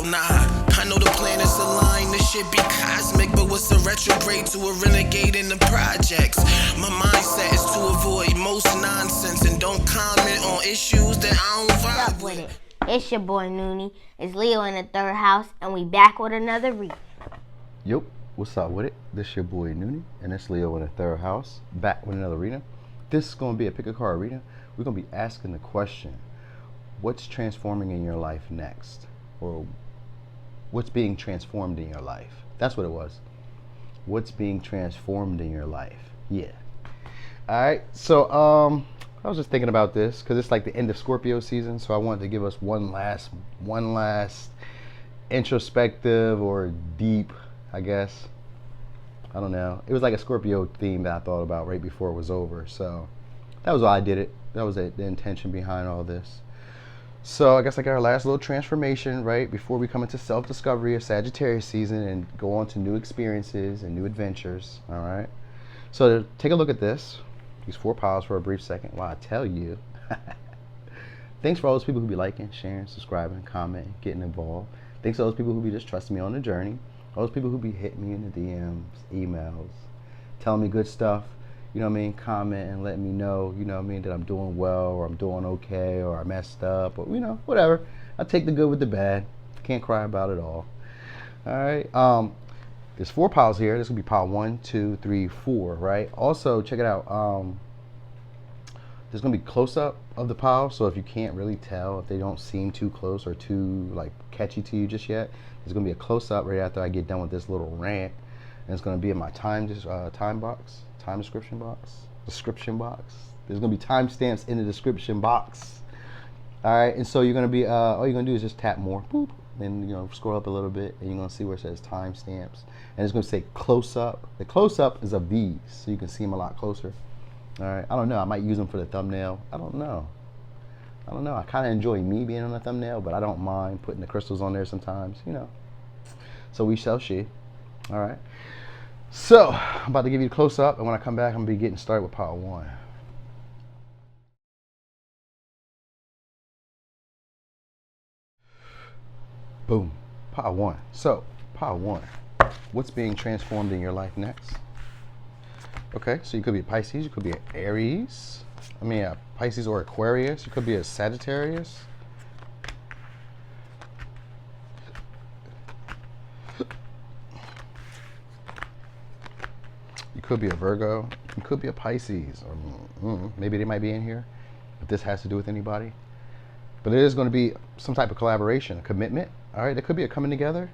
Oh nah, I know the planets align, this shit be cosmic, but what's a retrograde to a renegade in the projects? My mindset is to avoid most nonsense and don't comment on issues that I don't vibe with it. It's your boy Noonie. It's Leo in the third house, and we back with another read. Yup, what's up with it? This your boy Noonie, and it's Leo in the third house, back with another reading. This is going to be a pick a card reading. We're going to be asking the question, what's transforming in your life next? Or what's being transformed in your life? That's what it was. What's being transformed in your life? Yeah. All right, so I was just thinking about this because it's like the end of Scorpio season, so I wanted to give us one last introspective or deep, I guess. I don't know. It was like a Scorpio theme that I thought about right before it was over, so that was why I did it. That was the intention behind all this. So I guess like our last little transformation, right, before we come into self-discovery of Sagittarius season and go on to new experiences and new adventures, all right? So take a look at this. These 4 piles for a brief second while I tell you. Thanks for all those people who be liking, sharing, subscribing, commenting, getting involved. Thanks to those people who be just trusting me on the journey. All those people who be hitting me in the DMs, emails, telling me good stuff. You know what I mean? Comment and let me know, you know what I mean, that I'm doing well or I'm doing okay or I messed up or, you know, whatever. I take the good with the bad. Can't cry about it all. All right. There's 4 piles here. This will be pile 1, 2, 3, 4, right? Also, check it out. There's going to be close-up of the pile, so if you can't really tell, if they don't seem too close or too, like, catchy to you just yet, there's going to be a close-up right after I get done with this little rant. And it's going to be in my time description box. There's going to be timestamps in the description box. All right, and so you're going to be, all you're going to do is just tap more, boop, then, you know, scroll up a little bit, and you're going to see where it says timestamps. And it's going to say close up. The close up is of these, so you can see them a lot closer. All right, I don't know. I might use them for the thumbnail. I don't know. I kind of enjoy me being on the thumbnail, but I don't mind putting the crystals on there sometimes, you know. So we shall see. All right. So I'm about to give you the close up, and when I come back, I'm going to be getting started with pile 1. Boom. Pile 1. So, pile 1. What's being transformed in your life next? Okay, so you could be a Pisces, you could be an Aries. Pisces or Aquarius. You could be a Sagittarius. You could be a Virgo. You could be a Pisces. Or maybe they might be in here, if this has to do with anybody. But there is going to be some type of collaboration, a commitment. All right, there could be a coming together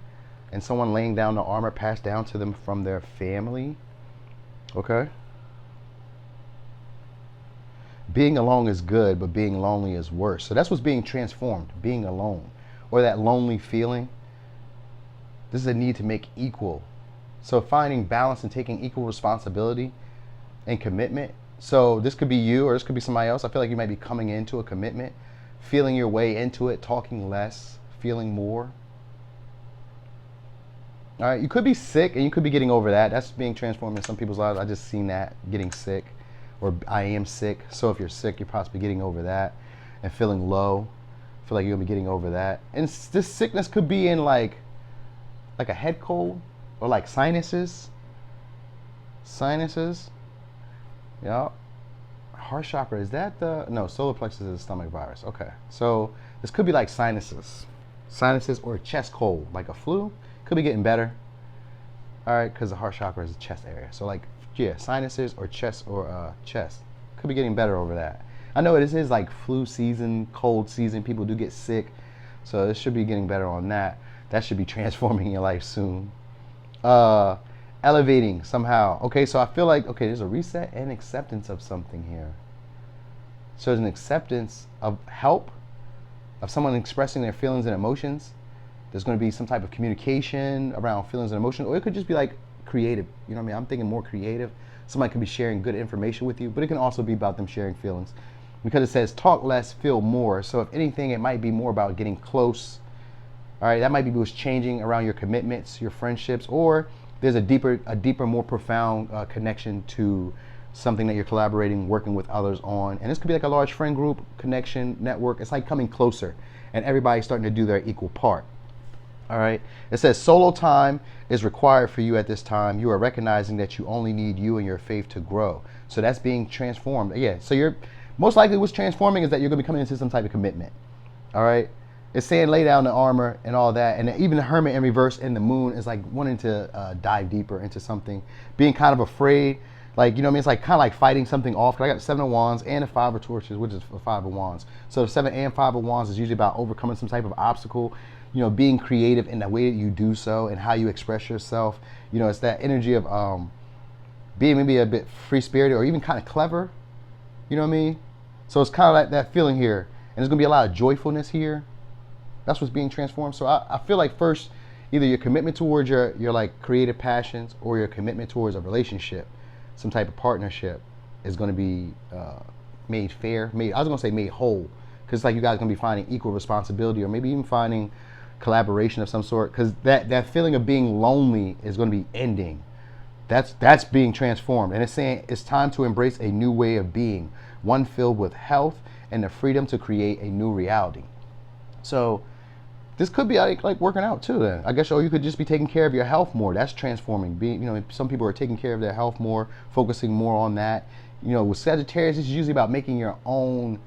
and someone laying down the armor passed down to them from their family. Okay. Being alone is good, but being lonely is worse. So that's what's being transformed, being alone, or that lonely feeling. This is a need to make equal. So finding balance and taking equal responsibility and commitment. So this could be you or this could be somebody else. I feel like you might be coming into a commitment, feeling your way into it, talking less, feeling more. All right, you could be sick and you could be getting over that. That's being transformed in some people's lives. I just seen that, getting sick, or I am sick. So if you're sick, you're possibly getting over that and feeling low. I feel like you're gonna be getting over that. And this sickness could be in like a head cold or like sinuses. Yeah. Heart chakra, is that no, solar plexus is the stomach virus. Okay, so this could be like sinuses or a chest cold, like a flu. Could be getting better. All right, because the heart chakra is the chest area. So like, yeah, sinuses or chest could be getting better over that. I know this is like flu season, cold season. People do get sick, so this should be getting better on that. That should be transforming your life soon. Elevating somehow. Okay, so I feel like, okay, there's a reset and acceptance of something here. So there's an acceptance of help, of someone expressing their feelings and emotions. There's going to be some type of communication around feelings and emotions, or it could just be like creative. You know what I mean? I'm thinking more creative. Somebody could be sharing good information with you, but it can also be about them sharing feelings. Because it says talk less, feel more. So if anything, it might be more about getting close. All right, that might be what's changing around your commitments, your friendships, or there's a deeper, more profound connection to something that you're collaborating, working with others on. And this could be like a large friend group, connection, network. It's like coming closer and everybody's starting to do their equal part. All right. It says solo time is required for you at this time. You are recognizing that you only need you and your faith to grow. So that's being transformed. Yeah. So you're most likely what's transforming is that you're going to be coming into some type of commitment. All right. It's saying lay down the armor and all that. And even the hermit in reverse and the moon is like wanting to dive deeper into something, being kind of afraid. Like, you know what I mean? It's like kind of like fighting something off. 'Cause I got the 7 of Wands and the 5 of Torches, which is a 5 of Wands. So the 7 and 5 of Wands is usually about overcoming some type of obstacle, you know, being creative in the way that you do so and how you express yourself. You know, it's that energy of being maybe a bit free-spirited or even kind of clever. You know what I mean? So it's kind of like that feeling here. And there's going to be a lot of joyfulness here. That's what's being transformed. So I feel like first, either your commitment towards your like creative passions or your commitment towards a relationship, some type of partnership is going to be made fair. I was going to say made whole, because like you guys are going to be finding equal responsibility or maybe even finding collaboration of some sort, because that feeling of being lonely is going to be ending. That's being transformed, and it's saying it's time to embrace a new way of being, one filled with health and the freedom to create a new reality. So this could be like working out too then, I guess. Or you could just be taking care of your health more. That's transforming. Being, you know, some people are taking care of their health more, focusing more on that. You know, with Sagittarius, it's usually about making your own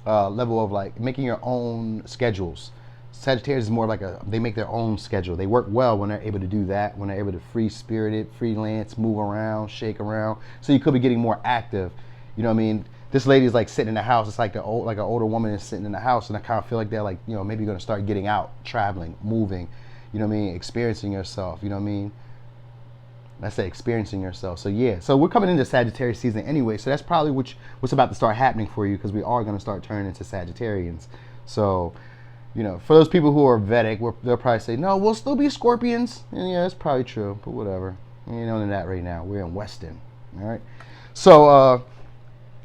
level of like making your own schedules. Sagittarius is more like they make their own schedule. They work well when they're able to do that, when they're able to free-spirited, freelance, move around, shake around. So you could be getting more active. You know what I mean? This lady is like sitting in the house. It's like an older woman is sitting in the house, and I kind of feel like they're like, you know, maybe you're gonna start getting out, traveling, moving. You know what I mean? Experiencing yourself. You know what I mean? I say experiencing yourself. So yeah. So we're coming into Sagittarius season anyway. So that's probably what's about to start happening for you, because we are gonna start turning into Sagittarians. So, you know, for those people who are Vedic, they'll probably say, no, we'll still be Scorpions. And yeah, that's probably true, but whatever. You know, in that right now. We're in Weston. All right. So,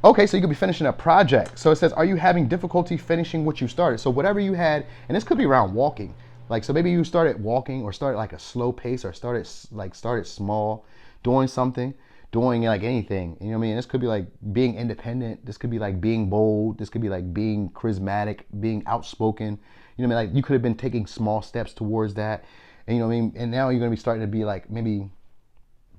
okay, so you could be finishing a project. So it says, are you having difficulty finishing what you started? So whatever you had, and this could be around walking. Like, so maybe you started walking or started like a slow pace or started small, doing something, doing like anything. You know what I mean? This could be like being independent. This could be like being bold. This could be like being charismatic, being outspoken. You know what I mean? Like you could have been taking small steps towards that. And you know what I mean? And now you're going to be starting to be like maybe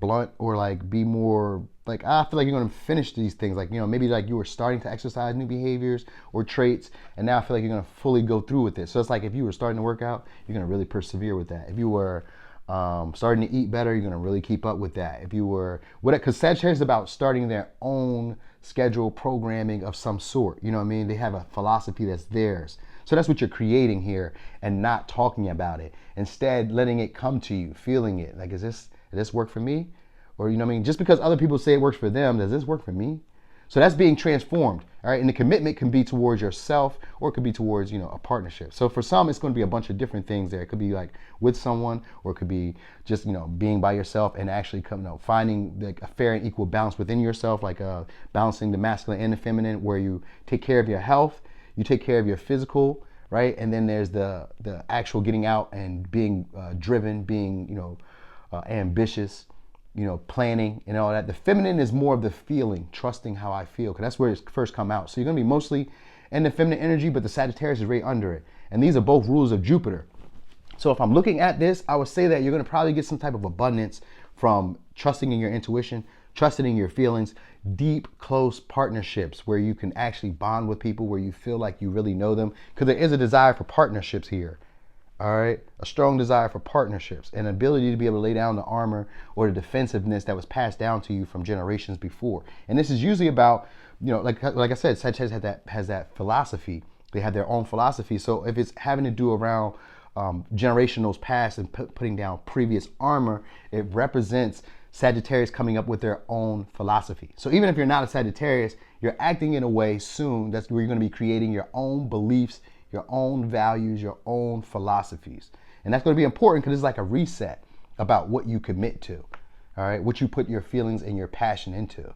blunt or like be more like, I feel like you're going to finish these things. Like, you know, maybe like you were starting to exercise new behaviors or traits, and now I feel like you're going to fully go through with it. So it's like if you were starting to work out, you're going to really persevere with that. If you were starting to eat better, you're going to really keep up with that. If you were, because Sagittarius is about starting their own schedule programming of some sort. You know what I mean? They have a philosophy that's theirs. So that's what you're creating here, and not talking about it. Instead, letting it come to you, feeling it. Like, does this work for me? Or, you know what I mean? Just because other people say it works for them, does this work for me? So that's being transformed, all right? And the commitment can be towards yourself, or it could be towards, you know, a partnership. So for some, it's going to be a bunch of different things there. It could be like with someone, or it could be just, you know, being by yourself and actually finding like a fair and equal balance within yourself, like balancing the masculine and the feminine, where you take care of your health, you take care of your physical, right? And then there's the actual getting out and being driven, being, you know, ambitious, you know, planning and all that. The feminine is more of the feeling, trusting how I feel, because that's where it's first come out. So you're going to be mostly in the feminine energy, but the Sagittarius is right under it. And these are both rules of Jupiter. So if I'm looking at this, I would say that you're going to probably get some type of abundance from trusting in your intuition, trusting in your feelings, deep, close partnerships where you can actually bond with people, where you feel like you really know them, because there is a desire for partnerships here. All right, a strong desire for partnerships, and ability to be able to lay down the armor or the defensiveness that was passed down to you from generations before. And this is usually about, you know, like I said, Sagittarius has that philosophy. They have their own philosophy. So if it's having to do around generationals past and putting down previous armor, it represents Sagittarius coming up with their own philosophy. So even if you're not a Sagittarius, you're acting in a way soon that's where you're going to be creating your own beliefs, your own values, your own philosophies. And that's going to be important because it's like a reset about what you commit to, all right? What you put your feelings and your passion into,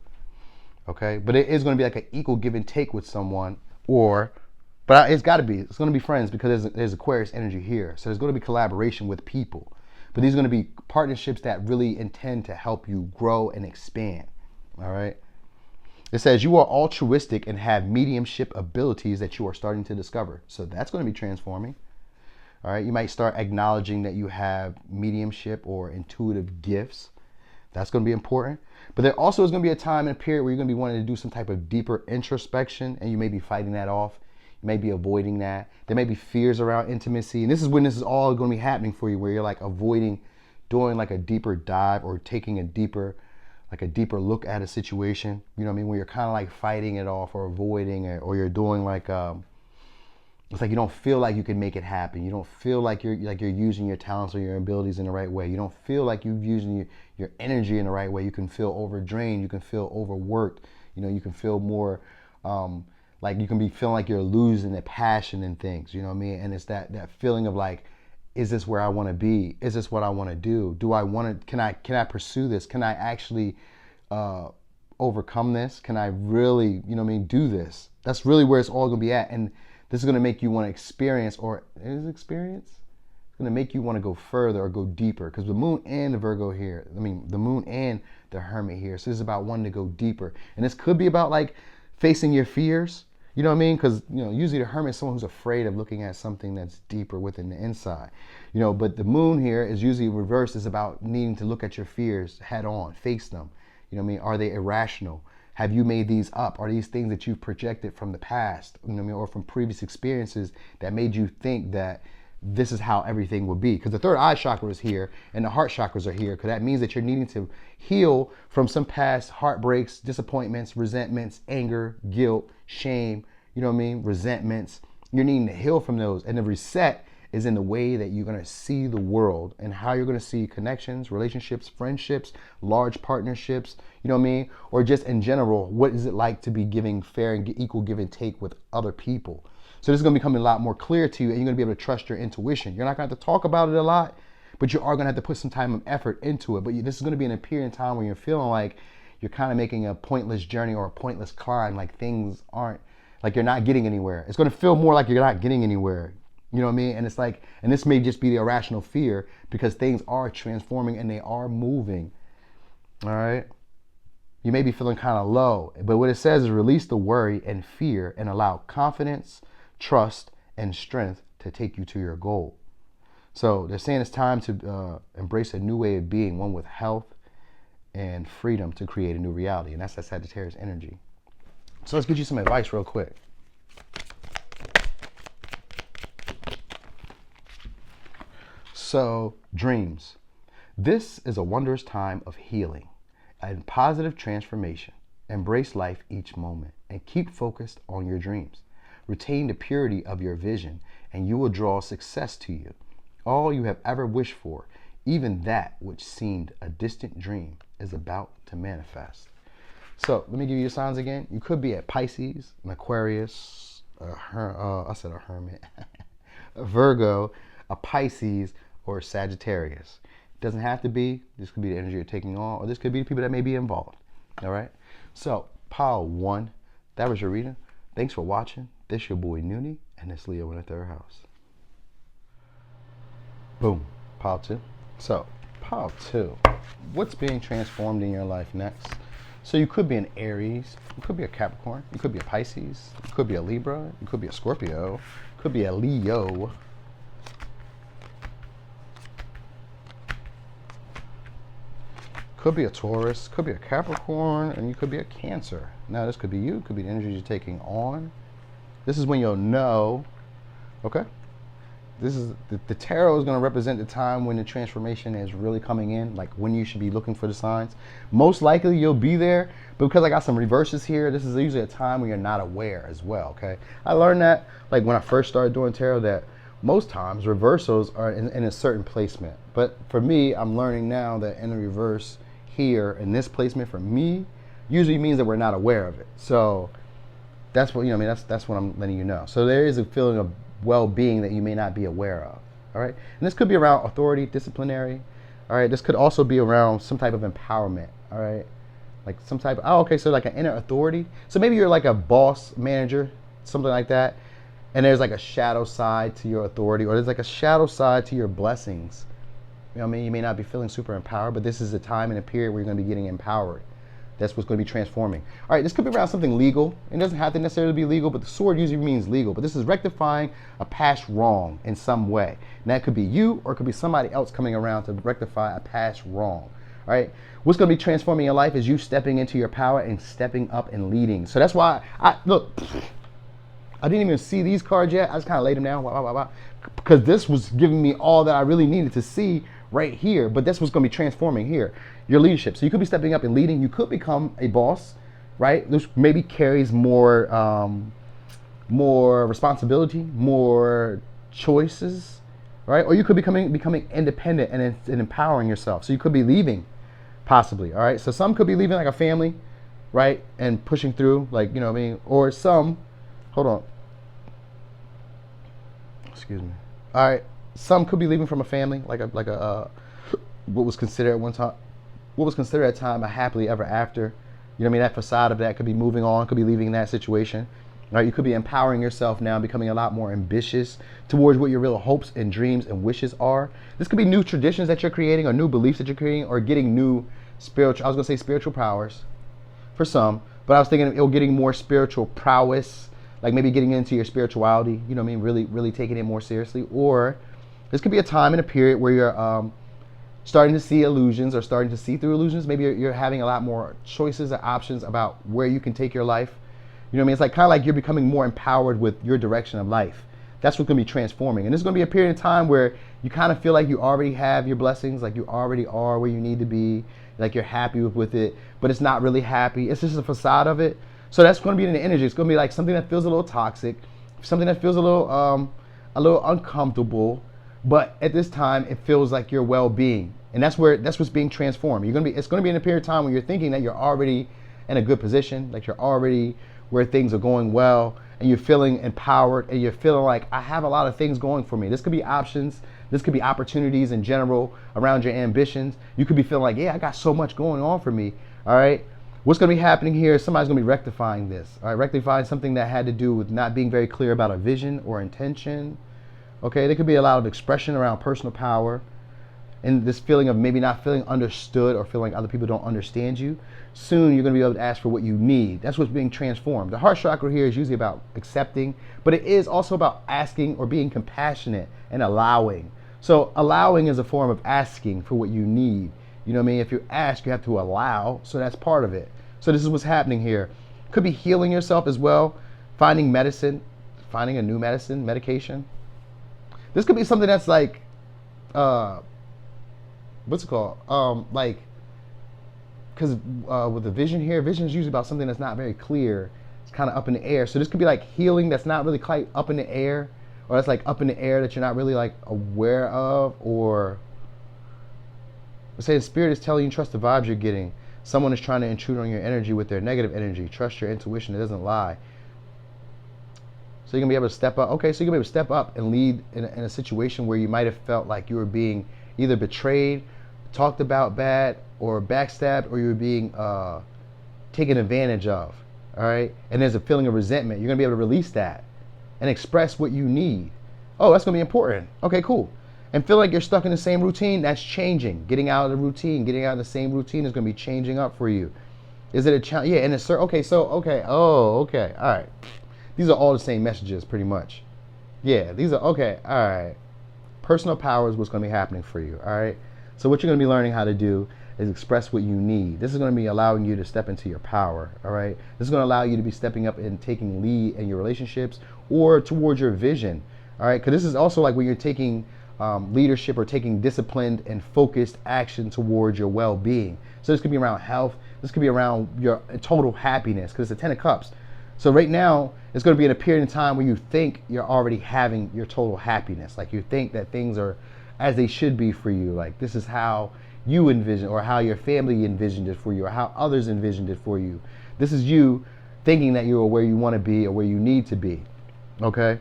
okay? But it is going to be like an equal give and take with someone, but it's got to be, it's going to be friends, because there's Aquarius energy here. So there's going to be collaboration with people. But these are going to be partnerships that really intend to help you grow and expand, all right? It says you are altruistic and have mediumship abilities that you are starting to discover. So that's going to be transforming. All right, you might start acknowledging that you have mediumship or intuitive gifts. That's going to be important. But there also is going to be a time and a period where you're going to be wanting to do some type of deeper introspection, and you may be fighting that off. You may be avoiding that. There may be fears around intimacy. And this is when this is all going to be happening for you, where you're like avoiding doing like a deeper dive or taking a deeper look at a situation. You know what I mean? Where you're kind of like fighting it off or avoiding it, or you're doing like, it's like you don't feel like you can make it happen. You don't feel like you're using your talents or your abilities in the right way. You don't feel like you're using your energy in the right way. You can feel overdrained. You can feel overworked. You know, you can feel more like you can be feeling like you're losing the passion in things. You know what I mean? And it's that feeling of like, is this where I want to be? Is this what I want to do? Do I want to? Can I pursue this? Can I actually overcome this? Can I really, you know what I mean, do this? That's really where it's all gonna be at. And this is going to make you want to experience, or is experience? It's going to make you want to go further or go deeper, because the moon and the Virgo here, I mean, the moon and the Hermit here. So this is about wanting to go deeper. And this could be about like facing your fears, you know what I mean? Because, you know, usually the Hermit is someone who's afraid of looking at something that's deeper within the inside, you know, but the moon here is usually reversed, is about needing to look at your fears head on, face them. You know what I mean? Are they irrational? Have you made these up? Are these things that you've projected from the past, you know what I mean, or from previous experiences that made you think that this is how everything will be? Because the third eye chakra is here and the heart chakras are here, because that means that you're needing to heal from some past heartbreaks, disappointments, resentments, anger, guilt, shame, you know what I mean, resentments. You're needing to heal from those. And the reset is in the way that you're going to see the world and how you're going to see connections, relationships, friendships, large partnerships, you know what I mean? Or just in general, what is it like to be giving fair and equal give and take with other people? So this is going to become a lot more clear to you, and you're going to be able to trust your intuition. You're not going to have to talk about it a lot, but you are going to have to put some time and effort into it. But this is going to be in a period of time where you're feeling like you're kind of making a pointless journey or a pointless climb, like things aren't, like you're not getting anywhere. It's going to feel more like you're not getting anywhere. You know what I mean? And it's like, and this may just be the irrational fear, because things are transforming and they are moving. All right. You may be feeling kind of low, but what it says is release the worry and fear and allow confidence, trust, and strength to take you to your goal. So they're saying it's time to embrace a new way of being, one with health and freedom to create a new reality. And that's that Sagittarius energy. So let's get you some advice real quick. So, dreams. This is a wondrous time of healing and positive transformation. Embrace life each moment and keep focused on your dreams. Retain the purity of your vision and you will draw success to you. All you have ever wished for, even that which seemed a distant dream, is about to manifest. So, let me give you your signs again. You could be at Pisces, an Aquarius, I said a Hermit, a Virgo, a Pisces, or Sagittarius. It doesn't have to be. This could be the energy you're taking on, or this could be the people that may be involved. All right? So, pile 1, that was your reading. Thanks for watching. This your boy Noonie, and this Leo in the third house. Boom. Pile 2. So, pile 2. What's being transformed in your life next? So you could be an Aries, you could be a Capricorn, you could be a Pisces, you could be a Libra, you could be a Scorpio, you could be a Leo. Could be a Taurus, could be a Capricorn, and you could be a Cancer. Now this could be you, could be the energy you're taking on. This is when you'll know, okay? This is, the tarot is gonna represent the time when the transformation is really coming in, like when you should be looking for the signs. Most likely you'll be there, but because I got some reverses here, this is usually a time when you're not aware as well, okay? I learned that, like when I first started doing tarot, that most times reversals are in a certain placement. But for me, I'm learning now that in the reverse, here in this placement for me usually means that we're not aware of it. So that's what, you know, I mean, that's what I'm letting you know. So there is a feeling of well-being that you may not be aware of. All right, and this could be around authority, disciplinary. All right, this could also be around some type of empowerment. All right, like some type of, oh, okay, so like an inner authority. So maybe you're like a boss, manager, something like that, and there's like a shadow side to your authority, or there's like a shadow side to your blessings. You know what I mean? You may not be feeling super empowered, but this is a time and a period where you're going to be getting empowered. That's what's going to be transforming. All right, this could be around something legal. It doesn't have to necessarily be legal, but the sword usually means legal. But this is rectifying a past wrong in some way. And that could be you, or it could be somebody else coming around to rectify a past wrong. All right, what's going to be transforming your life is you stepping into your power and stepping up and leading. So that's why look, I didn't even see these cards yet. I just kind of laid them down, because this was giving me all that I really needed to see right here. But that's what's going to be transforming here, your leadership. So you could be stepping up and leading. You could become a boss, right? This maybe carries more more responsibility, more choices, right? Or you could be becoming independent and empowering yourself. So you could be leaving, possibly. All right. So some could be leaving like a family, right, and pushing through, like, you know what I mean. Or some, hold on, excuse me. All right. Some could be leaving from a family, like a what was considered at one time, what was considered at a time a happily ever after. You know what I mean? That facade of that could be moving on, could be leaving that situation. Right? You could be empowering yourself now, becoming a lot more ambitious towards what your real hopes and dreams and wishes are. This could be new traditions that you're creating, or new beliefs that you're creating, or getting new spiritual, I was gonna say spiritual powers for some, but I was thinking of getting more spiritual prowess, like maybe getting into your spirituality, you know what I mean? Really taking it more seriously. Or this could be a time and a period where you're starting to see illusions, or starting to see through illusions. Maybe you're having a lot more choices and options about where you can take your life. You know what I mean? It's like kind of like you're becoming more empowered with your direction of life. That's what's going to be transforming. And this is going to be a period of time where you kind of feel like you already have your blessings, like you already are where you need to be, like you're happy with it, but it's not really happy. It's just a facade of it. So that's going to be in the energy. It's going to be like something that feels a little toxic, something that feels a little uncomfortable, but at this time it feels like your well-being. And that's what's being transformed. It's going to be in a period of time when you're thinking that you're already in a good position, like you're already where things are going well, and you're feeling empowered, and you're feeling like, I have a lot of things going for me. This could be options. This could be opportunities in general around your ambitions. You could be feeling like, yeah, I got so much going on for me. All right. What's going to be happening here is somebody's going to be rectifying this. All right. Rectifying something that had to do with not being very clear about a vision or intention. Okay. There could be a lot of expression around personal power, and this feeling of maybe not feeling understood, or feeling like other people don't understand you. Soon you're going to be able to ask for what you need. That's what's being transformed. The heart chakra here is usually about accepting, but it is also about asking or being compassionate and allowing. So allowing is a form of asking for what you need. You know what I mean? If you ask, you have to allow. So that's part of it. So this is what's happening here. Could be healing yourself as well. Finding medicine, finding a new medication. This could be something that's like, what's it called? Like, because with the vision here, vision is usually about something that's not very clear. It's kind of up in the air. So this could be like healing that's not really quite up in the air, or that's like up in the air that you're not really like aware of. Or let's say the spirit is telling you, trust the vibes you're getting. Someone is trying to intrude on your energy with their negative energy. Trust your intuition, it doesn't lie. So you're going to be able to step up. Okay, so you're going to be able to step up and lead in a situation where you might have felt like you were being either betrayed, talked about bad, or backstabbed, or you were being taken advantage of. All right, and there's a feeling of resentment. You're gonna be able to release that and express what you need. Oh, that's gonna be important. Okay, cool. And feel like you're stuck in the same routine. That's changing. Getting out of the routine, getting out of the same routine is gonna be changing up for you. Is it a challenge? Yeah, and it's okay. So okay. Oh, okay. All right. These are all the same messages, pretty much. Yeah, these are okay. All right. Personal power is what's gonna be happening for you. All right. So what you're gonna be learning how to do is express what you need. This is going to be allowing you to step into your power, all right? This is going to allow you to be stepping up and taking lead in your relationships or towards your vision, all right? Because this is also like when you're taking leadership or taking disciplined and focused action towards your well-being. So this could be around health. This could be around your total happiness, because it's the 10 of Cups. So right now, it's going to be in a period of time where you think you're already having your total happiness. Like you think that things are as they should be for you. Like this is how you envision, or how your family envisioned it for you, or how others envisioned it for you. This is you thinking that you're where you want to be or where you need to be. Okay?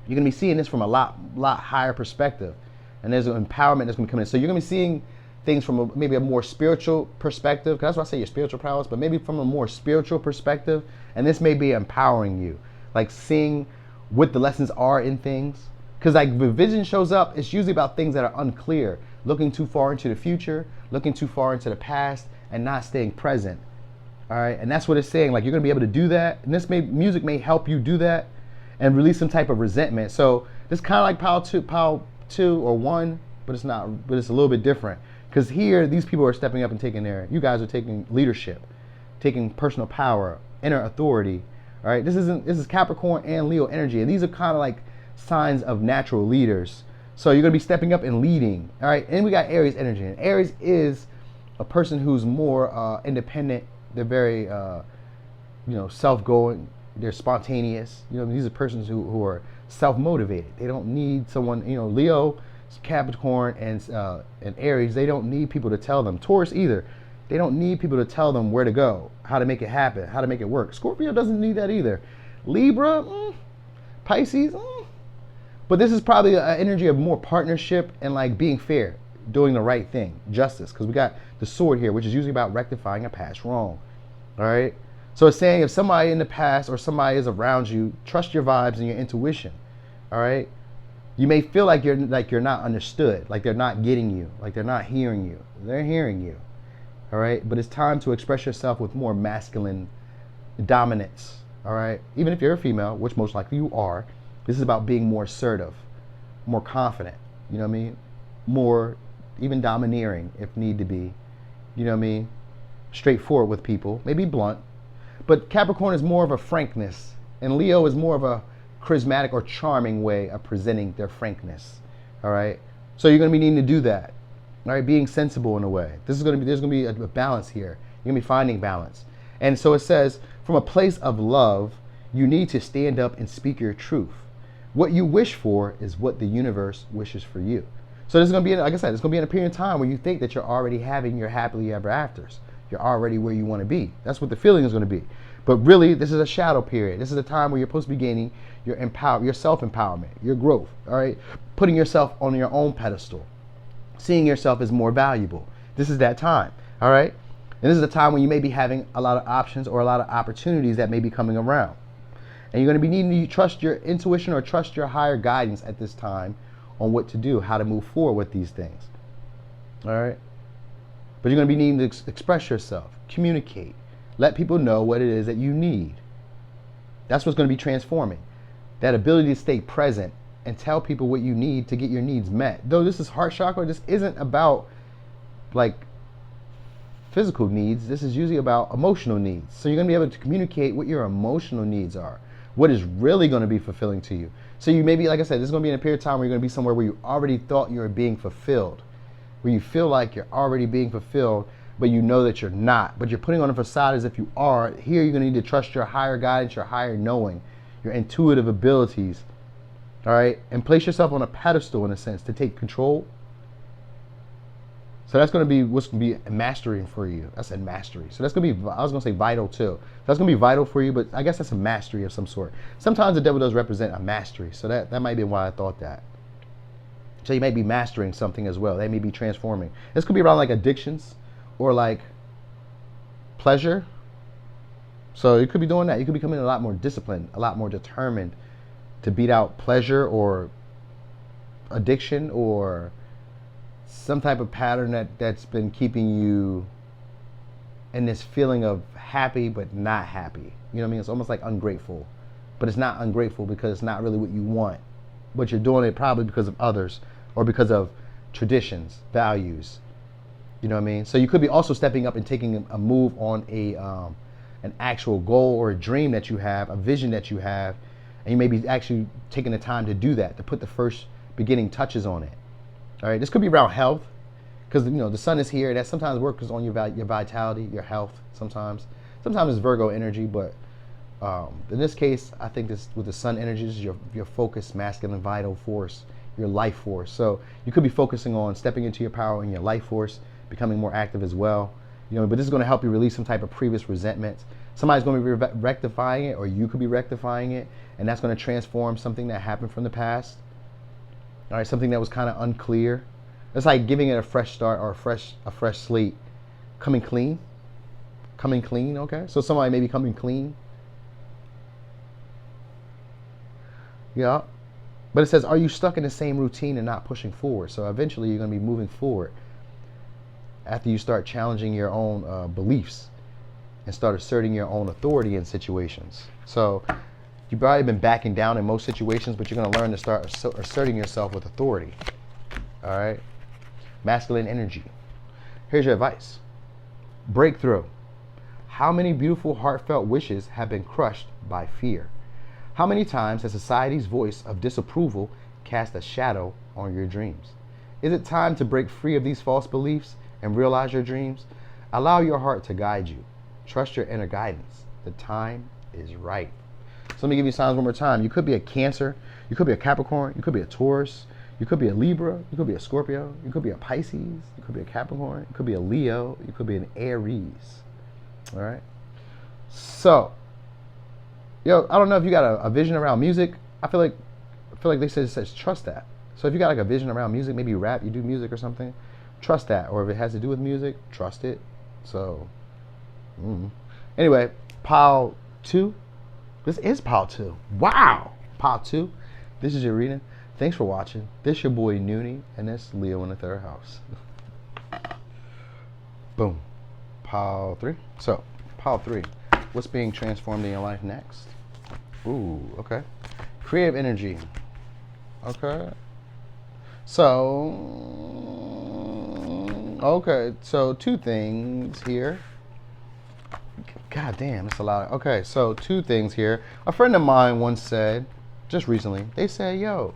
You're gonna be seeing this from a lot higher perspective, and there's an empowerment that's gonna come in. So you're gonna be seeing things from maybe a more spiritual perspective. 'Cause that's why I say your spiritual prowess, but maybe from a more spiritual perspective. And this may be empowering you, like seeing what the lessons are in things. Because like when vision shows up, it's usually about things that are unclear. Looking too far into the future, looking too far into the past, and not staying present. All right, and that's what it's saying. Like, you're gonna be able to do that, and music may help you do that, and release some type of resentment. So it's kind of like Power two or one, but it's not. But it's a little bit different because here these people are stepping up and you guys are taking leadership, taking personal power, inner authority. All right, this is Capricorn and Leo energy, and these are kind of like signs of natural leaders. So you're gonna be stepping up and leading. All right, and we got Aries energy, and Aries is a person who's more independent. They're very, self-going. They're spontaneous. These are persons who are self-motivated. They don't need someone. Leo, Capricorn, and Aries. They don't need people to tell them. Taurus either. They don't need people to tell them where to go, how to make it happen, how to make it work. Scorpio doesn't need that either. Libra, Pisces. But this is probably an energy of more partnership and like being fair, doing the right thing, justice. Because we got the sword here, which is usually about rectifying a past wrong. All right. So it's saying if somebody in the past or somebody is around you, trust your vibes and your intuition. All right. You may feel like you're not understood, like they're not getting you, like they're not hearing you. They're hearing you. All right. But it's time to express yourself with more masculine dominance. All right. Even if you're a female, which most likely you are, this is about being more assertive, more confident. You know what I mean? More even domineering if need to be. You know what I mean? Straightforward with people, maybe blunt. But Capricorn is more of a frankness, and Leo is more of a charismatic or charming way of presenting their frankness. All right? So you're going to be needing to do that. All right? Being sensible in a way. There's going to be a balance here. You're going to be finding balance. And so it says, from a place of love, you need to stand up and speak your truth. What you wish for is what the universe wishes for you. So this is going to be, like I said, it's going to be in a period of time where you think that you're already having your happily ever afters. You're already where you want to be. That's what the feeling is going to be. But really, this is a shadow period. This is a time where you're supposed to be gaining your self-empowerment, your growth, all right? Putting yourself on your own pedestal, seeing yourself as more valuable. This is that time, all right? And this is a time when you may be having a lot of options or a lot of opportunities that may be coming around. And you're going to be needing to trust your intuition or trust your higher guidance at this time on what to do, how to move forward with these things, all right? But you're going to be needing to express yourself, communicate, let people know what it is that you need. That's what's going to be transforming. That ability to stay present and tell people what you need to get your needs met. Though this is heart chakra, this isn't about like physical needs. This is usually about emotional needs. So you're going to be able to communicate what your emotional needs are, what is really going to be fulfilling to you. So you may be, like I said, this is going to be in a period of time where you're going to be somewhere where you already thought you were being fulfilled, where you feel like you're already being fulfilled, but you know that you're not. But you're putting on a facade as if you are. Here you're going to need to trust your higher guidance, your higher knowing, your intuitive abilities, all right? And place yourself on a pedestal in a sense to take control. So that's going to be what's going to be mastering for you. That's a mastery. So that's going to be, I was going to say vital too. That's going to be vital for you, but I guess that's a mastery of some sort. Sometimes the devil does represent a mastery. So that might be why I thought that. So you may be mastering something as well. They may be transforming. This could be around like addictions or like pleasure. So you could be doing that. You could be becoming a lot more disciplined, a lot more determined to beat out pleasure or addiction or some type of pattern that's been keeping you in this feeling of happy but not happy. You know what I mean? It's almost like ungrateful, but it's not ungrateful because it's not really what you want, but you're doing it probably because of others or because of traditions, values. You know what I mean? So you could be also stepping up and taking a move on an actual goal or a dream that you have, a vision that you have, and you may be actually taking the time to do that, to put the first beginning touches on it. All right, this could be around health, because the sun is here. That sometimes works on your vitality, your health. Sometimes it's Virgo energy, but in this case, I think this with the sun energy, this is your focus, masculine, vital force, your life force. So you could be focusing on stepping into your power and your life force, becoming more active as well. But this is going to help you release some type of previous resentment. Somebody's going to be rectifying it, or you could be rectifying it, and that's going to transform something that happened from the past. All right, something that was kind of unclear. It's like giving it a fresh start or a fresh slate. Coming clean, okay? So somebody may be coming clean. Yeah. But it says, are you stuck in the same routine and not pushing forward? So eventually you're going to be moving forward after you start challenging your own beliefs. and start asserting your own authority in situations. So you've probably been backing down in most situations, but you're going to learn to start asserting yourself with authority. All right? Masculine energy. Here's your advice. Breakthrough. How many beautiful, heartfelt wishes have been crushed by fear? How many times has society's voice of disapproval cast a shadow on your dreams? Is it time to break free of these false beliefs and realize your dreams? Allow your heart to guide you. Trust your inner guidance. The time is right. So let me give you signs one more time. You could be a Cancer. You could be a Capricorn. You could be a Taurus. You could be a Libra. You could be a Scorpio. You could be a Pisces. You could be a Capricorn. You could be a Leo. You could be an Aries. All right. So, yo, I don't know if you got a vision around music. I feel like they says trust that. So if you got like a vision around music, maybe you rap, you do music or something, trust that. Or if it has to do with music, trust it. So, anyway, pile 2. This is pile 2. Wow, pile 2. This is your reading. Thanks for watching. This your boy Noonie, and this Leo in the 3rd house. Boom. Pile 3. So, pile 3. What's being transformed in your life next? Ooh, okay. Creative energy. Okay. So, so 2 things here. God damn, that's a lot. Okay, so 2 things here. A friend of mine once said, just recently, they said, yo,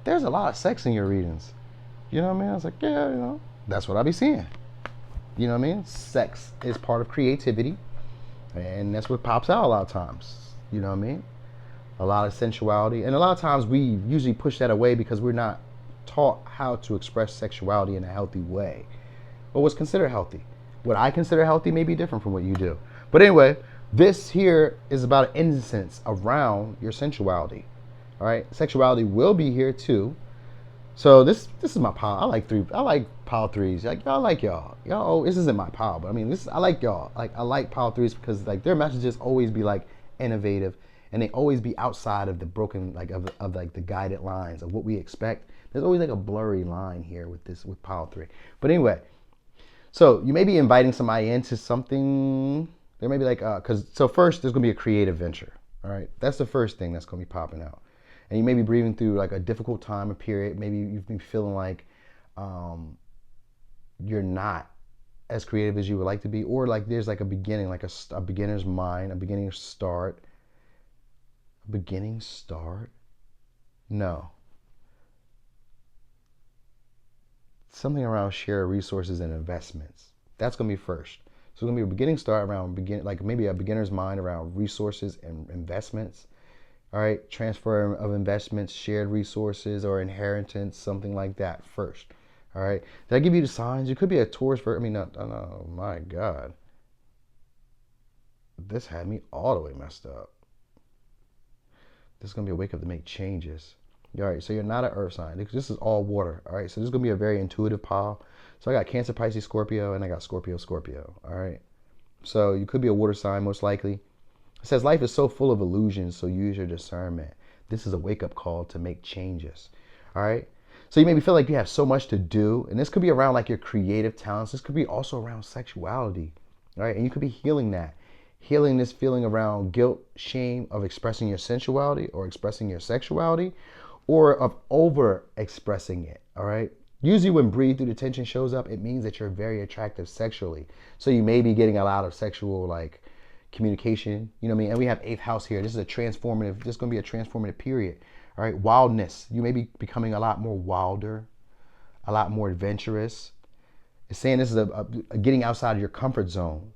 there's a lot of sex in your readings. You know what I mean? I was like, yeah, you know, that's what I be seeing. You know what I mean? Sex is part of creativity, and that's what pops out a lot of times. You know what I mean? A lot of sensuality, and a lot of times we usually push that away because we're not taught how to express sexuality in a healthy way, or what's considered healthy. What I consider healthy may be different from what you do. But anyway, this here is about an incense around your sensuality. All right, sexuality will be here too. So this is my pile. I like pile 3s. Like I like y'all. Y'all, this isn't my pile, but I mean I like y'all. Like I like pile 3s because like their messages always be like innovative, and they always be outside of the broken like of like the guided lines of what we expect. There's always like a blurry line here with pile 3. But anyway, so you may be inviting somebody into something. There may be like so first there's gonna be a creative venture. All right, that's the first thing that's gonna be popping out. And you may be breathing through like a difficult time, a period. Maybe you've been feeling like you're not as creative as you would like to be, or like there's like a beginning, like a beginner's mind, a beginning start. A beginning start? No. Something around shared resources and investments. That's gonna be first. So it's gonna be a beginning start around like maybe a beginner's mind around resources and investments. All right, transfer of investments, shared resources, or inheritance, something like that first. All right, did I give you the signs? You could be a Taurus. Oh my God. This had me all the way messed up. This is going to be a wake up to make changes. All right, so you're not an earth sign. This is all water. All right, so this is going to be a very intuitive pile. So I got Cancer, Pisces, Scorpio, and I got Scorpio, Scorpio. All right, so you could be a water sign, most likely. It says life is so full of illusions, so use your discernment. This is a wake-up call to make changes. All right? So you maybe feel like you have so much to do, and this could be around like your creative talents. This could be also around sexuality. All right? And you could be healing that. Healing this feeling around guilt, shame of expressing your sensuality or expressing your sexuality, or of over-expressing it. All right? Usually when breathe through the tension shows up, it means that you're very attractive sexually. So you may be getting a lot of sexual like communication, you know what I mean? And we have 8th house here. This is this is going to be a transformative period. All right, wildness. You may be becoming a lot more wilder, a lot more adventurous. It's saying this is a getting outside of your comfort zone.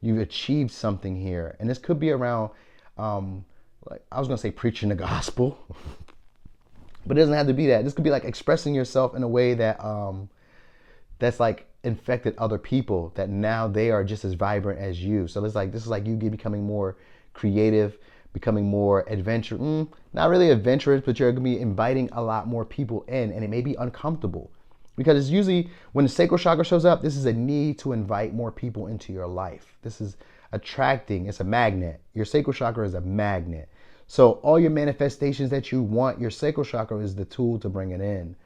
You've achieved something here. And this could be around, like I was going to say preaching the gospel, but it doesn't have to be that. This could be like expressing yourself in a way that that's like infected other people, that now they are just as vibrant as you. So this is like you becoming more creative, becoming more adventurous. Not really adventurous, but you're gonna be inviting a lot more people in, and it may be uncomfortable because it's usually when the sacral chakra shows up, this is a need to invite more people into your life. This is attracting. It's a magnet. Your sacral chakra is a magnet. So all your manifestations that you want, your sacral chakra is the tool to bring it in.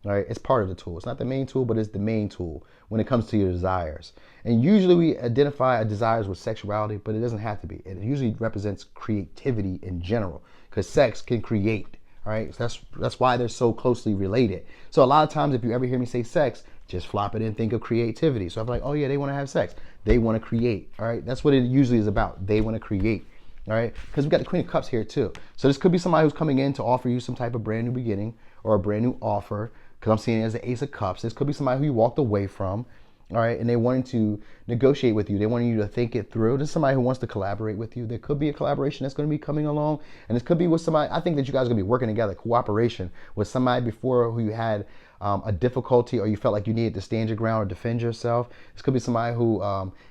All right, it's part of the tool. It's not the main tool, but it's the main tool when it comes to your desires. And usually we identify our desires with sexuality, but it doesn't have to be. It usually represents creativity in general, because sex can create. All right, so that's why they're so closely related. So a lot of times, if you ever hear me say sex, just flop it and think of creativity. So I'm like, oh yeah, they want to have sex. They want to create. All right, that's what it usually is about. They want to create. All right, because we've got the Queen of Cups here too. So this could be somebody who's coming in to offer you some type of brand new beginning or a brand new offer, because I'm seeing it as the Ace of Cups. This could be somebody who you walked away from, all right, and they wanted to negotiate with you. They wanted you to think it through. This is somebody who wants to collaborate with you. There could be a collaboration that's going to be coming along, and this could be with somebody. I think that you guys are going to be working together, cooperation with somebody before who you had a difficulty, or you felt like you needed to stand your ground or defend yourself. This could be somebody who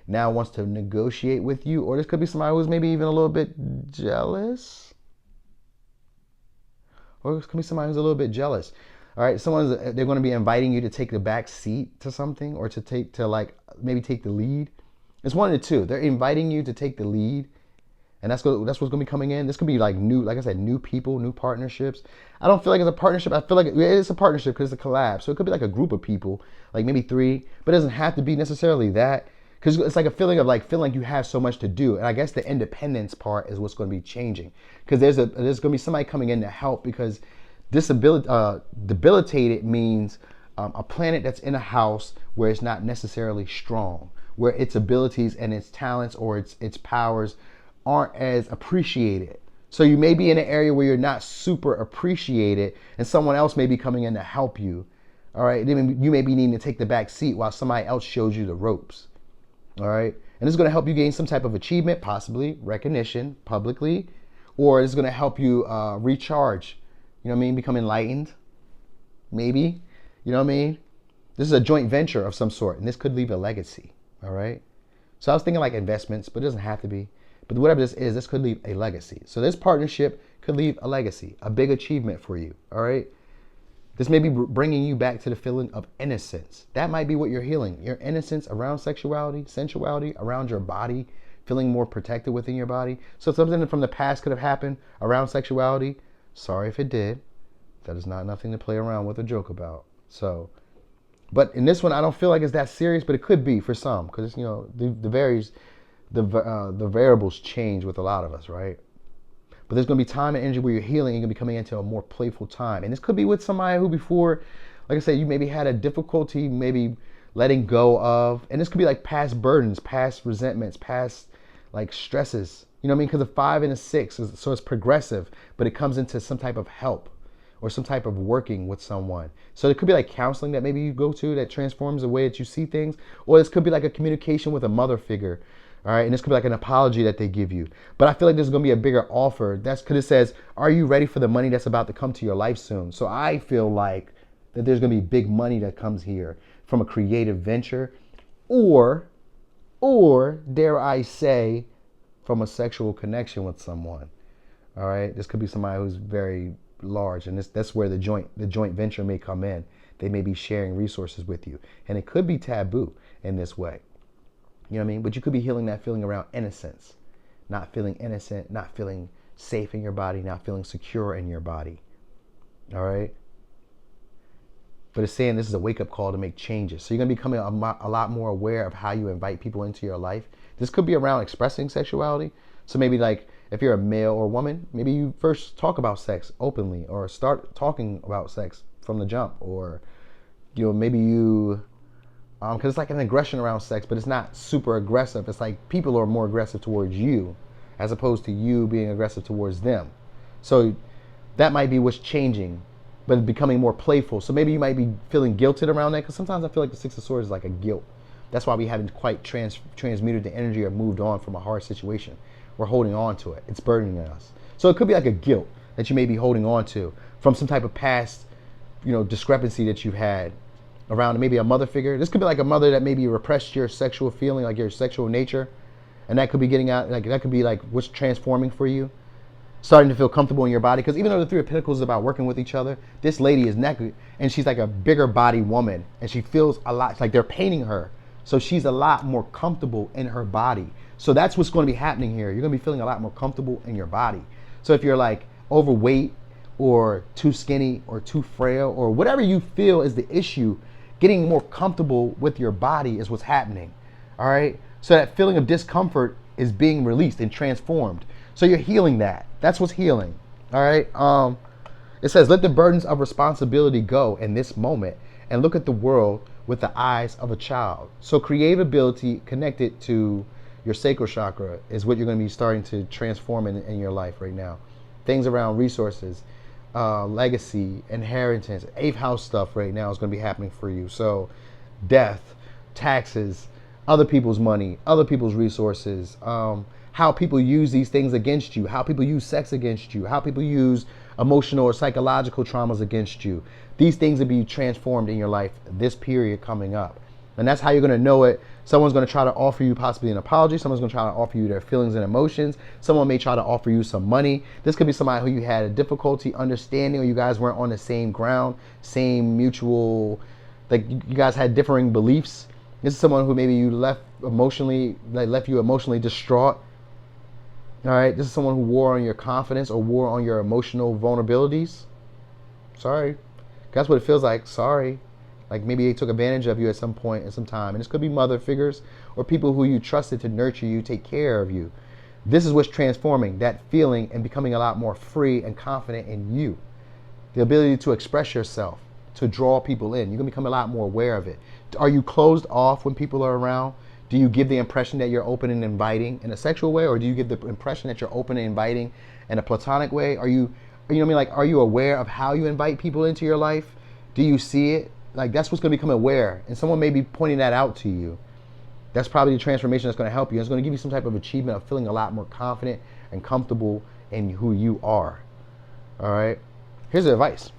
now wants to negotiate with you, or this could be somebody who's maybe even a little bit jealous, or this could be somebody who's a little bit jealous. All right, they're going to be inviting you to take the back seat to something, or maybe take the lead. It's one of the two. They're inviting you to take the lead, and that's what's going to be coming in. This could be like new people, new partnerships. I don't feel like it's a partnership. I feel like it's a partnership because it's a collab. So it could be like a group of people, like maybe 3, but it doesn't have to be necessarily that, because it's like a feeling of like feeling like you have so much to do. And I guess the independence part is what's going to be changing, because there's going to be somebody coming in to help, because debilitated means a planet that's in a house where it's not necessarily strong, where its abilities and its talents or its powers aren't as appreciated. So you may be in an area where you're not super appreciated, and someone else may be coming in to help you. All right, you may be needing to take the back seat while somebody else shows you the ropes. All right, and this is going to help you gain some type of achievement, possibly recognition publicly, or it's going to help you recharge. You know what I mean? Become enlightened, maybe. You know what I mean? This is a joint venture of some sort, and this could leave a legacy. All right. So I was thinking like investments, but it doesn't have to be. But whatever this is, this could leave a legacy. So this partnership could leave a legacy, a big achievement for you. All right. This may be bringing you back to the feeling of innocence. That might be what you're healing. Your innocence around sexuality, sensuality, around your body, feeling more protected within your body. So something from the past could have happened around sexuality. Sorry if it did. That is not nothing to play around with or joke about. So, but in this one, I don't feel like it's that serious, but it could be for some, because you know the variables change with a lot of us, right? But there's going to be time and energy where you're healing. You're going to be coming into a more playful time, and this could be with somebody who before, like I said, you maybe had a difficulty maybe letting go of, and this could be like past burdens, past resentments, past like stresses. You know what I mean? Because a 5 and a 6, so it's progressive, but it comes into some type of help or some type of working with someone. So it could be like counseling that maybe you go to that transforms the way that you see things, or this could be like a communication with a mother figure. All right, and this could be like an apology that they give you. But I feel like there's going to be a bigger offer. That's because it says, are you ready for the money that's about to come to your life soon? So I feel like that there's going to be big money that comes here from a creative venture, or dare I say, from a sexual connection with someone. All right, this could be somebody who's very large, and that's where the joint venture may come in. They may be sharing resources with you, and it could be taboo in this way. You know what I mean? But you could be healing that feeling around innocence, not feeling innocent, not feeling safe in your body, not feeling secure in your body. All right. But it's saying this is a wake-up call to make changes. So you're going to be becoming a lot more aware of how you invite people into your life. This could be around expressing sexuality. So maybe like if you're a male or woman, maybe you first talk about sex openly, or start talking about sex from the jump, or you know, maybe you because it's like an aggression around sex, but it's not super aggressive. It's like people are more aggressive towards you as opposed to you being aggressive towards them. So that might be what's changing, but becoming more playful. So maybe you might be feeling guilted around that, because sometimes I feel like the Six of Swords is like a guilt. That's why we haven't quite transmuted the energy or moved on from a hard situation. We're holding on to it. It's burdening us. So it could be like a guilt that you may be holding on to from some type of past, you know, discrepancy that you've had around maybe a mother figure. This could be like a mother that maybe repressed your sexual feeling, like your sexual nature. And that could be getting out, like that could be like what's transforming for you. Starting to feel comfortable in your body. Because even though the Three of Pentacles is about working with each other, this lady is naked and she's like a bigger body woman. And she feels a lot, it's like they're painting her. So she's a lot more comfortable in her body. So that's what's going to be happening here. You're going to be feeling a lot more comfortable in your body. So if you're like overweight, or too skinny or too frail or whatever you feel is the issue, getting more comfortable with your body is what's happening. All right. So that feeling of discomfort is being released and transformed. So you're healing that. That's what's healing. All right. It says, let the burdens of responsibility go in this moment and look at the world with the eyes of a child. So creative ability connected to your sacral chakra is what you're going to be starting to transform in your life right now. Things around resources, legacy, inheritance, 8th house stuff right now is going to be happening for you. So death, taxes, other people's money, other people's resources, how people use these things against you, how people use sex against you, how people use emotional or psychological traumas against you. These things will be transformed in your life this period coming up. And that's how you're going to know it. Someone's going to try to offer you possibly an apology. Someone's going to try to offer you their feelings and emotions. Someone may try to offer you some money. This could be somebody who you had a difficulty understanding, or you guys weren't on the same ground, same mutual, like you guys had differing beliefs. This is someone who maybe you left emotionally, like left you emotionally distraught. All right, this is someone who wore on your confidence or wore on your emotional vulnerabilities. Sorry. That's what it feels like. Sorry. Like maybe they took advantage of you at some point in some time. And this could be mother figures or people who you trusted to nurture you, take care of you. This is what's transforming, that feeling, and becoming a lot more free and confident in you. The ability to express yourself, to draw people in. You're going to become a lot more aware of it. Are you closed off when people are around? Do you give the impression that you're open and inviting in a sexual way, or do you give the impression that you're open and inviting in a platonic way? Are you know what I mean? Like, are you aware of how you invite people into your life? Do you see it? Like, that's what's going to become aware. And someone may be pointing that out to you. That's probably the transformation that's going to help you. It's going to give you some type of achievement of feeling a lot more confident and comfortable in who you are. All right. Here's the advice.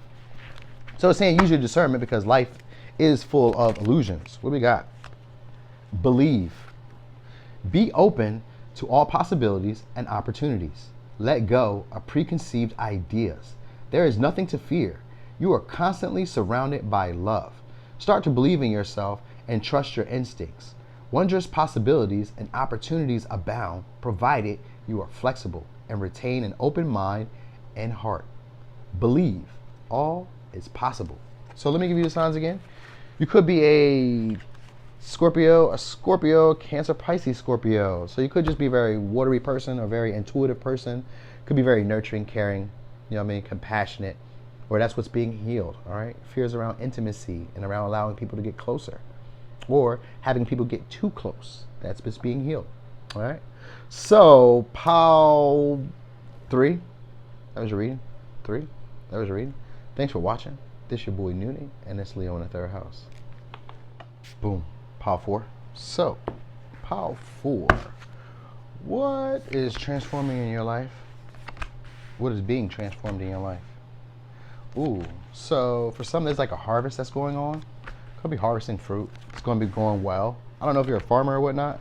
So it's saying use your discernment because life is full of illusions. What do we got? Believe. Be open to all possibilities and opportunities. Let go of preconceived ideas. There is nothing to fear. You are constantly surrounded by love. Start to believe in yourself and trust your instincts. Wondrous possibilities and opportunities abound, provided you are flexible and retain an open mind and heart. Believe. All is possible. So let me give you the signs again. You could be a Scorpio, Cancer, Pisces, Scorpio. So you could just be a very watery person or very intuitive person. Could be very nurturing, caring, you know what I mean, compassionate, or that's what's being healed, all right? Fears around intimacy and around allowing people to get closer or having people get too close. That's what's being healed, all right? So, Pile 3, that was your reading. 3, that was your reading. Thanks for watching. This your boy Noonie, and it's Leo in the 3rd house. Boom. Pile 4. So, Pile 4. What is transforming in your life? What is being transformed in your life? Ooh, so for some, there's like a harvest that's going on. Could be harvesting fruit. It's going to be going well. I don't know if you're a farmer or whatnot.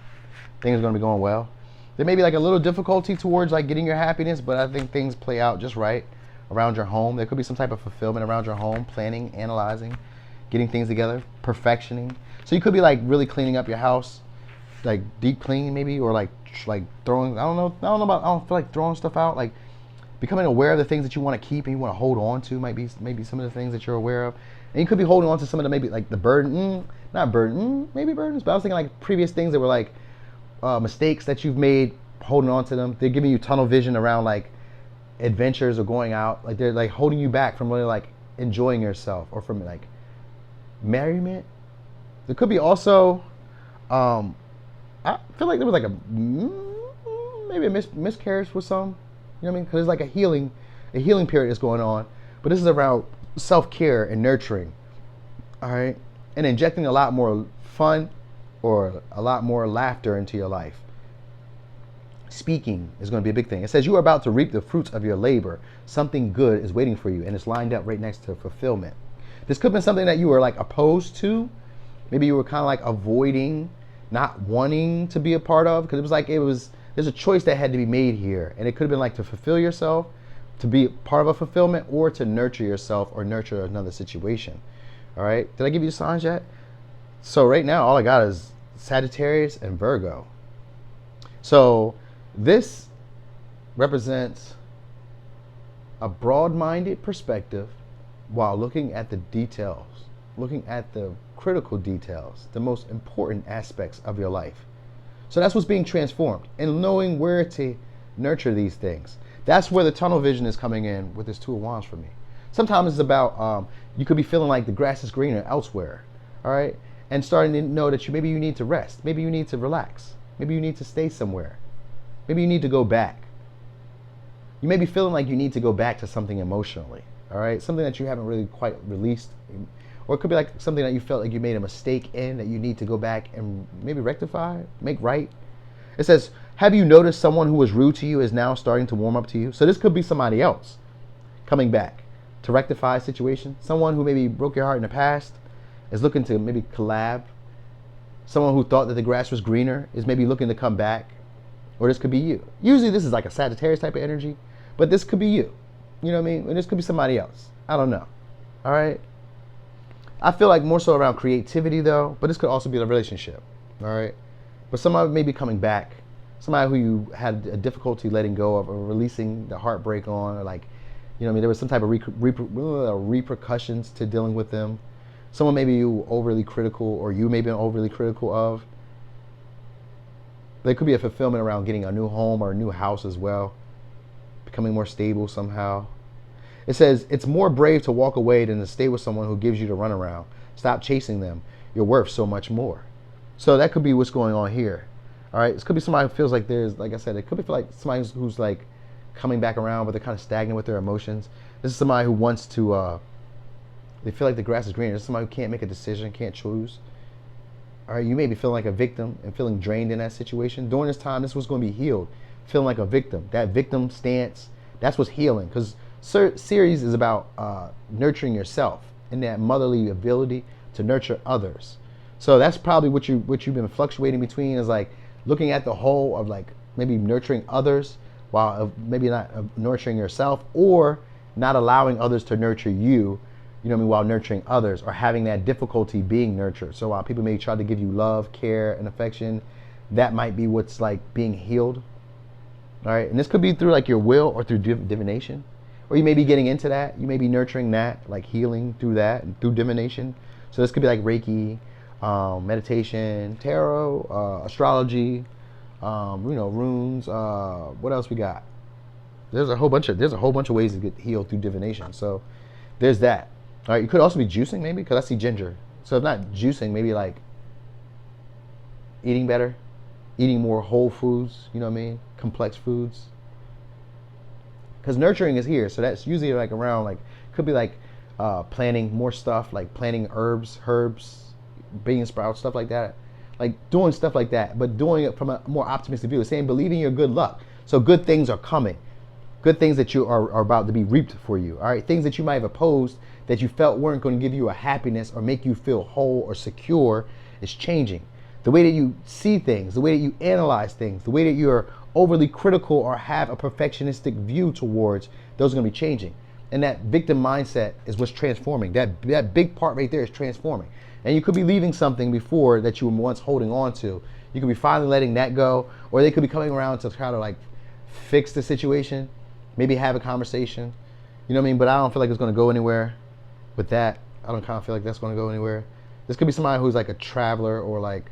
Things are going to be going well. There may be like a little difficulty towards like getting your happiness, but I think things play out just right around your home. There could be some type of fulfillment around your home, planning, analyzing, getting things together, perfectioning. So you could be like really cleaning up your house, like deep cleaning maybe, or like throwing, I don't feel like throwing stuff out, like becoming aware of the things that you want to keep and you want to hold on to might be maybe some of the things that you're aware of. And you could be holding on to some of the maybe like the burden, maybe burdens, but I was thinking like previous things that were like mistakes that you've made, holding on to them. They're giving you tunnel vision around like adventures or going out. Like they're like holding you back from really like enjoying yourself or from like merriment. There could be also, I feel like there was like maybe a miscarriage with some. You know what I mean? Because it's like a healing period is going on. But this is around self-care and nurturing. All right? And injecting a lot more fun or a lot more laughter into your life. Speaking is going to be a big thing. It says you are about to reap the fruits of your labor. Something good is waiting for you, and it's lined up right next to fulfillment. This could have been something that you were like opposed to. Maybe you were kind of like avoiding, not wanting to be a part of, because there's a choice that had to be made here. And it could have been like to fulfill yourself, to be part of a fulfillment, or to nurture yourself or nurture another situation. All right. Did I give you the signs yet? So right now, all I got is Sagittarius and Virgo. So this represents a broad-minded perspective while looking at the details, looking at the critical details, the most important aspects of your life. So that's what's being transformed, and knowing where to nurture these things. That's where the tunnel vision is coming in with this Two of Wands for me. Sometimes it's about, you could be feeling like the grass is greener elsewhere, all right? And starting to know that maybe you need to rest. Maybe you need to relax. Maybe you need to stay somewhere. Maybe you need to go back. You may be feeling like you need to go back to something emotionally, all right? Something that you haven't really quite released. Or it could be like something that you felt like you made a mistake in that you need to go back and maybe rectify, make right. It says, have you noticed someone who was rude to you is now starting to warm up to you? So this could be somebody else coming back to rectify a situation. Someone who maybe broke your heart in the past is looking to maybe collab. Someone who thought that the grass was greener is maybe looking to come back. Or this could be you. Usually this is like a Sagittarius type of energy, but this could be you. You know what I mean? And this could be somebody else. I don't know. All right? I feel like more so around creativity though, but this could also be a relationship. All right? But somebody may be coming back. Somebody who you had a difficulty letting go of or releasing the heartbreak on, or like, you know what I mean, there was some type of repercussions to dealing with them. Someone maybe you overly critical, or you may be overly critical of. There could be a fulfillment around getting a new home or a new house as well. Becoming more stable somehow. It says, it's more brave to walk away than to stay with someone who gives you the runaround. Stop chasing them. You're worth so much more. So that could be what's going on here. All right, this could be somebody who feels like there's, like I said, it could be like somebody who's like coming back around, but they're kind of stagnant with their emotions. This is somebody who wants to, they feel like the grass is greener. This is somebody who can't make a decision, can't choose. All right, you may be feeling like a victim and feeling drained in that situation. During this time, this was going to be healed. Feeling like a victim. That victim stance, that's what's healing. Because series is about nurturing yourself and that motherly ability to nurture others. So that's probably what you've been fluctuating between, is like looking at the whole of like maybe nurturing others while maybe not nurturing yourself, or not allowing others to nurture you, you know what I mean, while nurturing others, or having that difficulty being nurtured. So while people may try to give you love, care, and affection, that might be what's like being healed. All right, and this could be through like your will or through divination, or you may be getting into that. You may be nurturing that, like healing through that and through divination. So this could be like Reiki, meditation, tarot, astrology, you know, runes. What else we got? There's a whole bunch of ways to get healed through divination. So there's that. All right, you could also be juicing maybe, because I see ginger. So if not juicing, maybe like eating better, eating more whole foods, you know what I mean? Complex foods. Because nurturing is here. So that's usually like around, like, could be like planting more stuff, like planting herbs, bean sprouts, stuff like that. Like doing stuff like that, but doing it from a more optimistic view. Saying believe in your good luck. So good things are coming. Good things that you are about to be reaped for you. All right, things that you might have opposed that you felt weren't going to give you a happiness or make you feel whole or secure is changing. The way that you see things, the way that you analyze things, the way that you're overly critical or have a perfectionistic view towards, those are going to be changing. And that victim mindset is what's transforming. That big part right there is transforming. And you could be leaving something before that you were once holding on to. You could be finally letting that go, or they could be coming around to try to like fix the situation, maybe have a conversation. You know what I mean? But I don't feel like it's going to go anywhere with that. I don't kind of feel like that's going to go anywhere. This could be somebody who's like a traveler, or like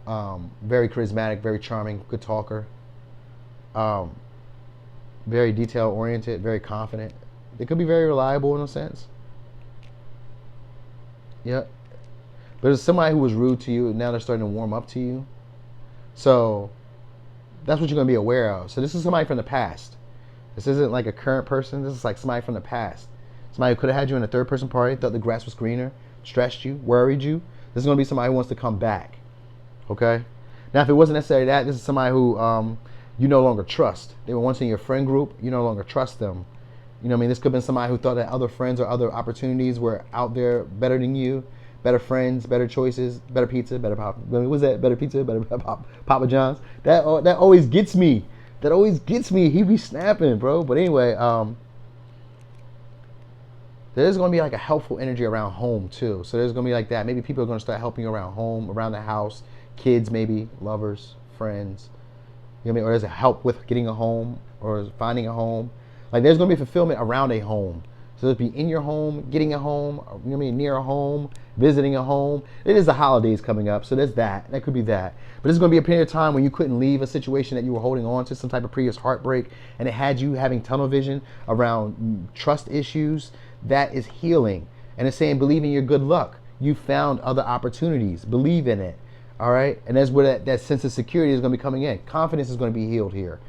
very charismatic, very charming, good talker, very detail oriented, very confident. They could be very reliable in a sense. Yep. But it's somebody who was rude to you, and now they're starting to warm up to you. So that's what you're going to be aware of. So this is somebody from the past. This isn't like a current person. This is like somebody from the past. Somebody who could have had you in a third person party, thought the grass was greener, stressed you, worried you. This is going to be somebody who wants to come back. Okay? Now, if it wasn't necessarily that, this is somebody who you no longer trust. They were once in your friend group. You no longer trust them. You know what I mean? This could have been somebody who thought that other friends or other opportunities were out there better than you. Better friends, better choices, better pizza, better pop. What was that? Better pizza, better Papa John's. That always gets me. That always gets me. He be snapping, bro. But anyway, there's going to be like a helpful energy around home too. So there's going to be like that. Maybe people are going to start helping you around home, around the house, kids maybe, lovers, friends. You know what I mean? Or there's a help with getting a home or finding a home. Like there's going to be fulfillment around a home. So it'll be in your home, getting a home, you know what I mean, near a home, visiting a home. It is the holidays coming up, so there's that. That could be that. But there's going to be a period of time when you couldn't leave a situation that you were holding on to, some type of previous heartbreak, and it had you having tunnel vision around trust issues. That is healing. And it's saying, believe in your good luck. You found other opportunities. Believe in it. All right? And that's where that sense of security is going to be coming in. Confidence is going to be healed here.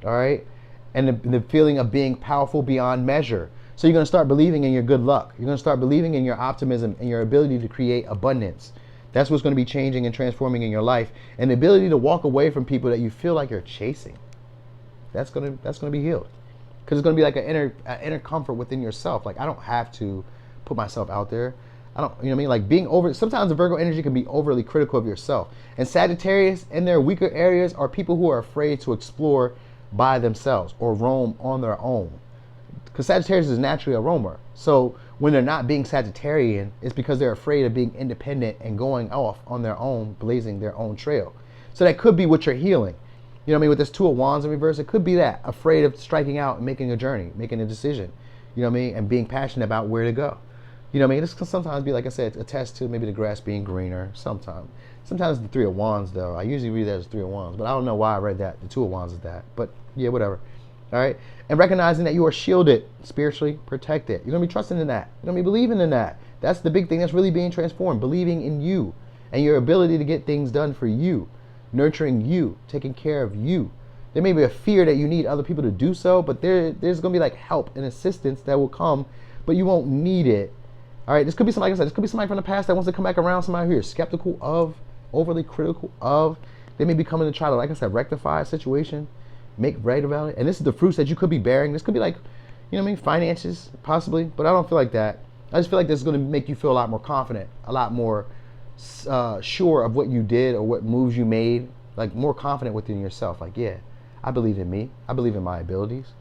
All right? And the feeling of being powerful beyond measure. So you're going to start believing in your good luck. You're going to start believing in your optimism and your ability to create abundance. That's what's going to be changing and transforming in your life. And the ability to walk away from people that you feel like you're chasing. That's going to be healed. Because it's going to be like an inner comfort within yourself. Like, I don't have to put myself out there. I don't, you know what I mean? Like being sometimes the Virgo energy can be overly critical of yourself. And Sagittarius, in their weaker areas, are people who are afraid to explore by themselves or roam on their own. Because Sagittarius is naturally a roamer. So when they're not being Sagittarian, it's because they're afraid of being independent and going off on their own, blazing their own trail. So that could be what you're healing. You know what I mean? With this Two of Wands in reverse, it could be that. Afraid of striking out and making a journey, making a decision. You know what I mean? And being passionate about where to go. You know what I mean? This can sometimes be, like I said, attached to maybe the grass being greener. Sometimes the Three of Wands, though. I usually read that as Three of Wands, but I don't know why I read that. The Two of Wands is that. But yeah, whatever. All right? And recognizing that you are shielded, spiritually protected. You're going to be trusting in that. You're going to be believing in that. That's the big thing that's really being transformed. Believing in you and your ability to get things done for you. Nurturing you. Taking care of you. There may be a fear that you need other people to do so, but there's going to be like help and assistance that will come, but you won't need it. All right? This could be somebody, like I said, this could be somebody from the past that wants to come back around, somebody who you're skeptical of, overly critical of. They may be coming to try to, like I said, rectify a situation. Make right about it. And this is the fruits that you could be bearing. This could be like, you know what I mean, finances, possibly. But I don't feel like that. I just feel like this is going to make you feel a lot more confident, a lot more sure of what you did or what moves you made, like more confident within yourself. Like, yeah, I believe in me. I believe in my abilities.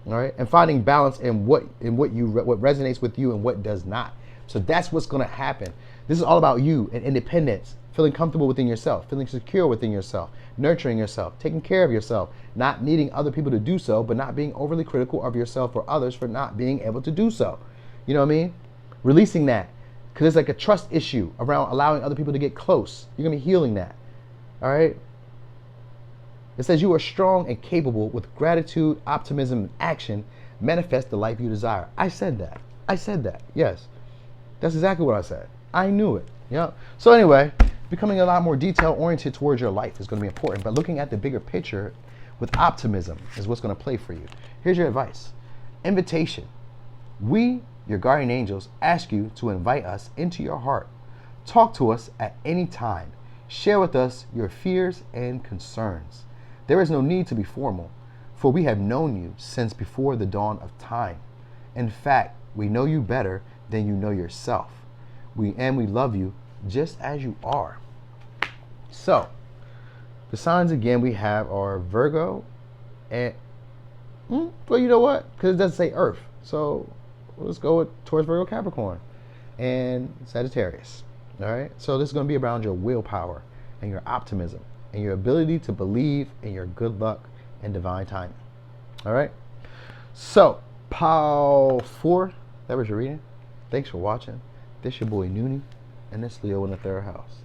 All right. And finding balance in what resonates with you and what does not. So that's what's going to happen. This is all about you and independence, feeling comfortable within yourself, feeling secure within yourself, nurturing yourself, taking care of yourself, not needing other people to do so, but not being overly critical of yourself or others for not being able to do so. You know what I mean? Releasing that. Because it's like a trust issue around allowing other people to get close. You're going to be healing that. All right? It says you are strong and capable with gratitude, optimism, and action. Manifest the life you desire. I said that. I said that. Yes. That's exactly what I said. I knew it. Yeah. So anyway, becoming a lot more detail-oriented towards your life is going to be important. But looking at the bigger picture with optimism is what's going to play for you. Here's your advice. Invitation. We, your guardian angels, ask you to invite us into your heart. Talk to us at any time. Share with us your fears and concerns. There is no need to be formal, for we have known you since before the dawn of time. In fact, we know you better than you know yourself. We love you just as you are. So, the signs again we have are Virgo and, well, you know what? Because it doesn't say Earth. So, let's go towards Virgo, Capricorn, and Sagittarius. All right? So, this is going to be around your willpower and your optimism and your ability to believe in your good luck and divine timing. All right? So, Pile 4, that was your reading. Thanks for watching. This your boy Noonie, and this Leo in the third house.